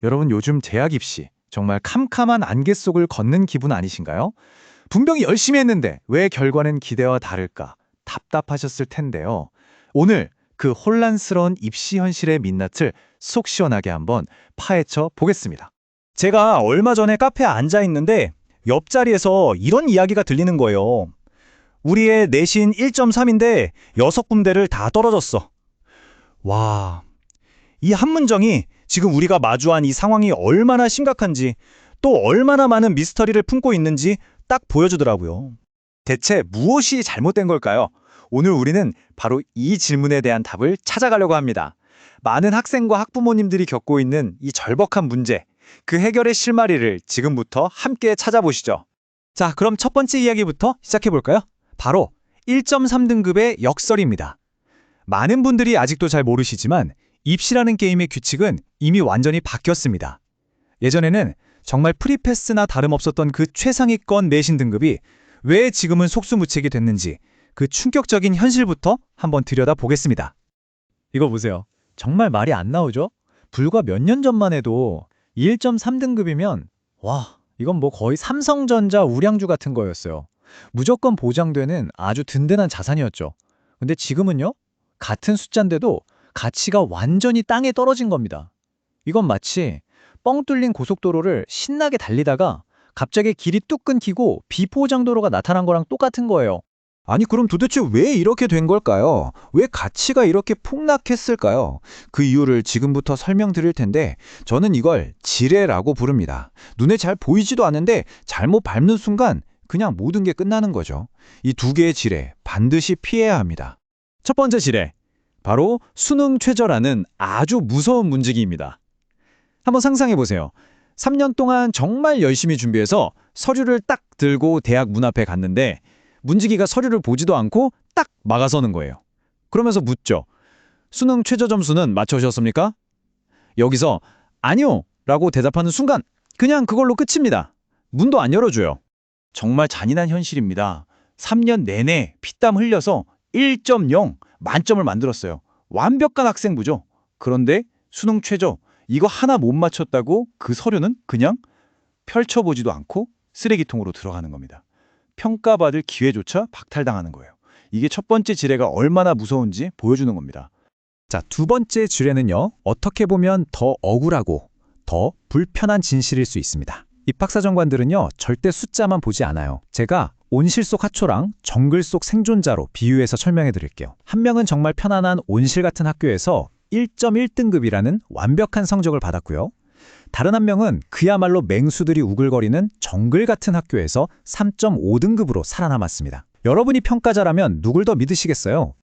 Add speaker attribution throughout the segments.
Speaker 1: 여러분 요즘 재학 입시 정말 캄캄한 안개 속을 걷는 기분 아니신가요? 분명히 열심히 했는데 왜 결과는 기대와 다를까? 답답하셨을 텐데요. 오늘 그 혼란스러운 입시 현실의 민낯을 속 시원하게 한번 파헤쳐 보겠습니다.
Speaker 2: 제가 얼마 전에 카페에 앉아 있는데 옆자리에서 이런 이야기가 들리는 거예요. 우리의 내신 1.3인데 6군데를 다 떨어졌어. 와, 이 한 문장이 지금 우리가 마주한 이 상황이 얼마나 심각한지 또 얼마나 많은 미스터리를 품고 있는지 딱 보여주더라고요.
Speaker 1: 대체 무엇이 잘못된 걸까요? 오늘 우리는 바로 이 질문에 대한 답을 찾아가려고 합니다. 많은 학생과 학부모님들이 겪고 있는 이 절박한 문제, 그 해결의 실마리를 지금부터 함께 찾아보시죠.
Speaker 2: 자, 그럼 첫 번째 이야기부터 시작해 볼까요? 바로 1.3등급의 역설입니다. 많은 분들이 아직도 잘 모르시지만 입시라는 게임의 규칙은 이미 완전히 바뀌었습니다. 예전에는 정말 프리패스나 다름없었던 그 최상위권 내신 등급이 왜 지금은 속수무책이 됐는지 그 충격적인 현실부터 한번 들여다보겠습니다.
Speaker 1: 이거 보세요. 정말 말이 안 나오죠? 불과 몇 년 전만 해도 1.3등급이면 와, 이건 뭐 거의 삼성전자 우량주 같은 거였어요. 무조건 보장되는 아주 든든한 자산이었죠. 근데 지금은요? 같은 숫자인데도 가치가 완전히 땅에 떨어진 겁니다. 이건 마치 뻥 뚫린 고속도로를 신나게 달리다가 갑자기 길이 뚝 끊기고 비포장도로가 나타난 거랑 똑같은 거예요.
Speaker 3: 아니, 그럼 도대체 왜 이렇게 된 걸까요? 왜 가치가 이렇게 폭락했을까요? 그 이유를 지금부터 설명드릴 텐데 저는 이걸 지뢰라고 부릅니다. 눈에 잘 보이지도 않는데 잘못 밟는 순간 그냥 모든 게 끝나는 거죠. 이 두 개의 지뢰 반드시 피해야 합니다.
Speaker 2: 첫 번째 지뢰, 바로 수능 최저라는 아주 무서운 문제기입니다. 한번 상상해 보세요. 3년 동안 정말 열심히 준비해서 서류를 딱 들고 대학 문 앞에 갔는데 문지기가 서류를 보지도 않고 딱 막아서는 거예요. 그러면서 묻죠. 수능 최저 점수는 맞춰오셨습니까? 여기서 아니요 라고 대답하는 순간 그냥 그걸로 끝입니다. 문도 안 열어줘요. 정말 잔인한 현실입니다. 3년 내내 피땀 흘려서 1.0 만점을 만들었어요. 완벽한 학생부죠. 그런데 수능 최저 이거 하나 못 맞췄다고 그 서류는 그냥 펼쳐보지도 않고 쓰레기통으로 들어가는 겁니다. 평가받을 기회조차 박탈당하는 거예요. 이게 첫 번째 지뢰가 얼마나 무서운지 보여주는 겁니다.
Speaker 3: 자, 두 번째 지뢰는요. 어떻게 보면 더 억울하고 더 불편한 진실일 수 있습니다. 입학사정관들은요. 절대 숫자만 보지 않아요. 제가 온실 속 화초랑 정글 속 생존자로 비유해서 설명해 드릴게요. 한 명은 정말 편안한 온실 같은 학교에서 1.1등급이라는 완벽한 성적을 받았고요. 다른 한 명은 그야말로 맹수들이 우글거리는 정글 같은 학교에서 3.5등급으로 살아남았습니다. 여러분이 평가자라면 누굴 더 믿으시겠어요?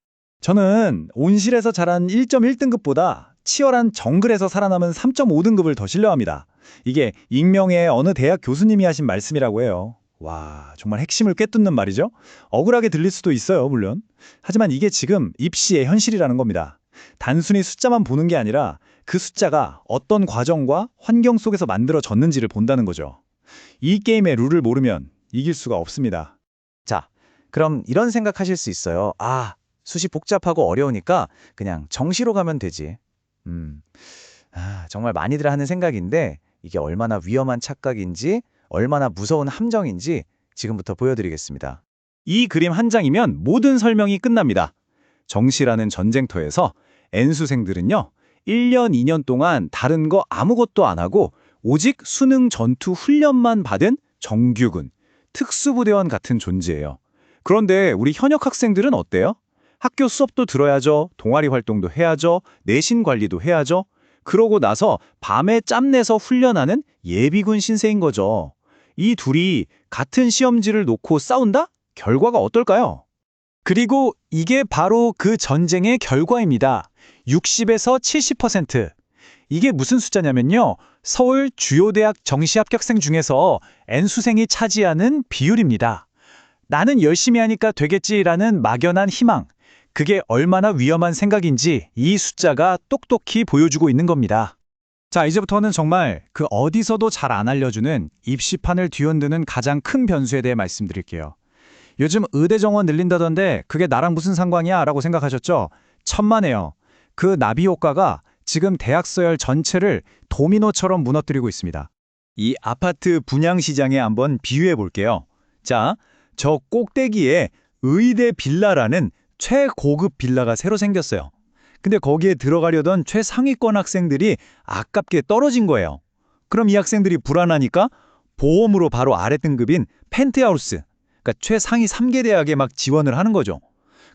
Speaker 2: 저는 온실에서 자란 1.1등급보다 치열한 정글에서 살아남은 3.5등급을 더 신뢰합니다. 이게 익명의 어느 대학 교수님이 하신 말씀이라고 해요. 와, 정말 핵심을 꿰뚫는 말이죠. 억울하게 들릴 수도 있어요, 물론. 하지만 이게 지금 입시의 현실이라는 겁니다. 단순히 숫자만 보는 게 아니라 그 숫자가 어떤 과정과 환경 속에서 만들어졌는지를 본다는 거죠. 이 게임의 룰을 모르면 이길 수가 없습니다.
Speaker 1: 자, 그럼 이런 생각하실 수 있어요. 아, 수시 복잡하고 어려우니까 그냥 정시로 가면 되지. 정말 많이들 하는 생각인데 이게 얼마나 위험한 착각인지 얼마나 무서운 함정인지 지금부터 보여드리겠습니다.
Speaker 2: 이 그림 한 장이면 모든 설명이 끝납니다. 정시라는 전쟁터에서 N수생들은요, 1년, 2년 동안 다른 거 아무것도 안 하고 오직 수능 전투 훈련만 받은 정규군, 특수부대원 같은 존재예요. 그런데 우리 현역 학생들은 어때요? 학교 수업도 들어야죠, 동아리 활동도 해야죠, 내신 관리도 해야죠. 그러고 나서 밤에 짬내서 훈련하는 예비군 신세인 거죠. 이 둘이 같은 시험지를 놓고 싸운다? 결과가 어떨까요?
Speaker 3: 그리고 이게 바로 그 전쟁의 결과입니다. 60에서 70%. 이게 무슨 숫자냐면요. 서울 주요 대학 정시 합격생 중에서 N수생이 차지하는 비율입니다. 나는 열심히 하니까 되겠지라는 막연한 희망. 그게 얼마나 위험한 생각인지 이 숫자가 똑똑히 보여주고 있는 겁니다.
Speaker 2: 자, 이제부터는 정말 그 어디서도 잘 안 알려주는 입시판을 뒤흔드는 가장 큰 변수에 대해 말씀드릴게요. 요즘 의대 정원 늘린다던데 그게 나랑 무슨 상관이야? 라고 생각하셨죠? 천만에요. 그 나비 효과가
Speaker 3: 지금 대학 서열 전체를 도미노처럼 무너뜨리고 있습니다.
Speaker 1: 이 아파트 분양 시장에 한번 비유해 볼게요. 자, 저 꼭대기에 의대 빌라라는 최고급 빌라가 새로 생겼어요. 근데 거기에 들어가려던 최상위권 학생들이 아깝게 떨어진 거예요. 그럼 이 학생들이 불안하니까 보험으로 바로 아래 등급인 펜트하우스, 그러니까 최상위 3개 대학에 막 지원을 하는 거죠.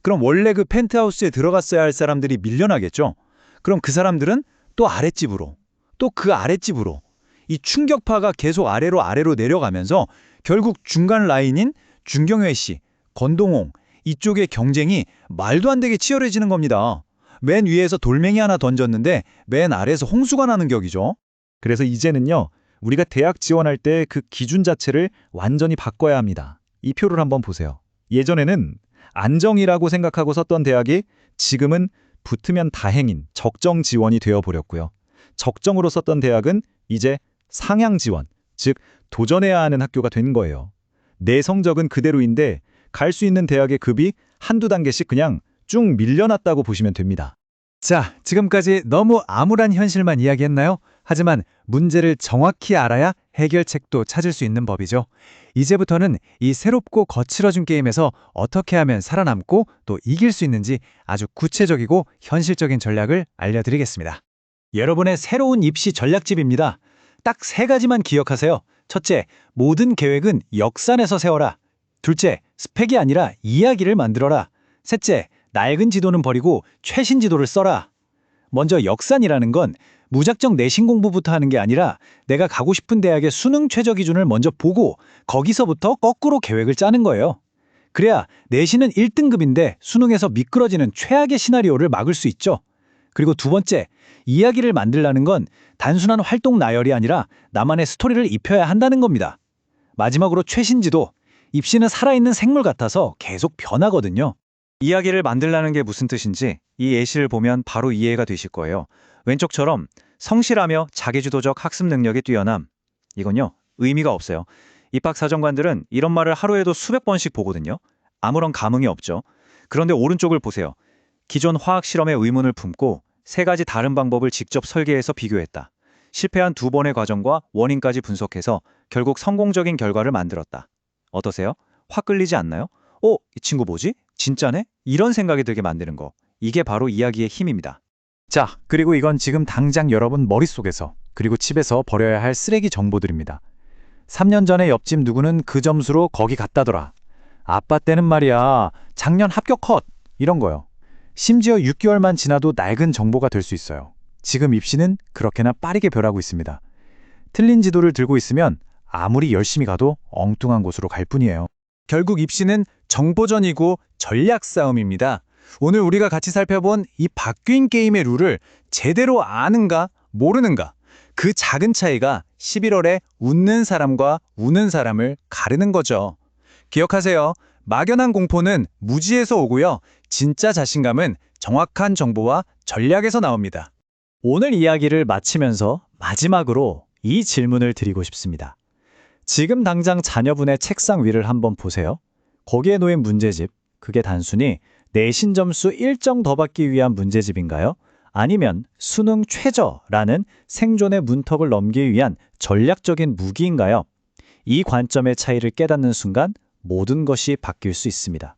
Speaker 1: 그럼 원래 그 펜트하우스에 들어갔어야 할 사람들이 밀려나겠죠. 그럼 그 사람들은 또 아랫집으로, 또 그 아랫집으로, 이 충격파가 계속 아래로 내려가면서 결국 중간 라인인 중경회씨, 건동홍 이쪽의 경쟁이 말도 안 되게 치열해지는 겁니다. 맨 위에서 돌멩이 하나 던졌는데 맨 아래에서 홍수가 나는 격이죠.
Speaker 3: 그래서 이제는요, 우리가 대학 지원할 때 그 기준 자체를 완전히 바꿔야 합니다. 이 표를 한번 보세요. 예전에는 안정이라고 생각하고 썼던 대학이 지금은 붙으면 다행인 적정 지원이 되어버렸고요. 적정으로 썼던 대학은 이제 상향 지원, 즉 도전해야 하는 학교가 된 거예요. 내 성적은 그대로인데 갈 수 있는 대학의 급이 한두 단계씩 그냥 쭉 밀려났다고 보시면 됩니다. 자, 지금까지 너무 암울한 현실만 이야기했나요? 하지만 문제를 정확히 알아야 해결책도 찾을 수 있는 법이죠. 이제부터는 이 새롭고 거칠어진 게임에서 어떻게 하면 살아남고 또 이길 수 있는지 아주 구체적이고 현실적인 전략을 알려드리겠습니다.
Speaker 1: 여러분의 새로운 입시 전략집입니다. 딱 3가지만 기억하세요. 첫째, 모든 계획은 역산에서 세워라. 둘째, 스펙이 아니라 이야기를 만들어라. 셋째, 낡은 지도는 버리고 최신 지도를 써라. 먼저 역산이라는 건 무작정 내신 공부부터 하는 게 아니라 내가 가고 싶은 대학의 수능 최저 기준을 먼저 보고 거기서부터 거꾸로 계획을 짜는 거예요. 그래야 내신은 1등급인데 수능에서 미끄러지는 최악의 시나리오를 막을 수 있죠. 그리고 두 번째, 이야기를 만들라는 건 단순한 활동 나열이 아니라 나만의 스토리를 입혀야 한다는 겁니다. 마지막으로 최신 지도, 입시는 살아있는 생물 같아서 계속 변하거든요. 이야기를 만들라는 게 무슨 뜻인지 이 예시를 보면 바로 이해가 되실 거예요. 왼쪽처럼 성실하며 자기주도적 학습 능력이 뛰어남. 이건요, 의미가 없어요. 입학사정관들은 이런 말을 하루에도 수백 번씩 보거든요. 아무런 감흥이 없죠. 그런데 오른쪽을 보세요. 기존 화학 실험의 의문을 품고 3가지 다른 방법을 직접 설계해서 비교했다. 실패한 2번의 과정과 원인까지 분석해서 결국 성공적인 결과를 만들었다. 어떠세요? 확 끌리지 않나요? 이 친구 뭐지? 진짜네? 이런 생각이 들게 만드는 거. 이게 바로 이야기의 힘입니다.
Speaker 3: 자, 그리고 이건 지금 당장 여러분 머릿속에서 그리고 집에서 버려야 할 쓰레기 정보들입니다. 3년 전에 옆집 누구는 그 점수로 거기 갔다더라. 아빠 때는 말이야, 작년 합격 컷! 이런 거요. 심지어 6개월만 지나도 낡은 정보가 될 수 있어요. 지금 입시는 그렇게나 빠르게 변하고 있습니다. 틀린 지도를 들고 있으면 아무리 열심히 가도 엉뚱한 곳으로 갈 뿐이에요. 결국 입시는 정보전이고 전략 싸움입니다. 오늘 우리가 같이 살펴본 이 바뀐 게임의 룰을 제대로 아는가 모르는가, 그 작은 차이가 11월에 웃는 사람과 우는 사람을 가르는 거죠. 기억하세요. 막연한 공포는 무지에서 오고요. 진짜 자신감은 정확한 정보와 전략에서 나옵니다.
Speaker 1: 오늘 이야기를 마치면서 마지막으로 이 질문을 드리고 싶습니다. 지금 당장 자녀분의 책상 위를 한번 보세요. 거기에 놓인 문제집, 그게 단순히 내신 점수 1점 더 받기 위한 문제집인가요? 아니면 수능 최저라는 생존의 문턱을 넘기 위한 전략적인 무기인가요? 이 관점의 차이를 깨닫는 순간 모든 것이 바뀔 수 있습니다.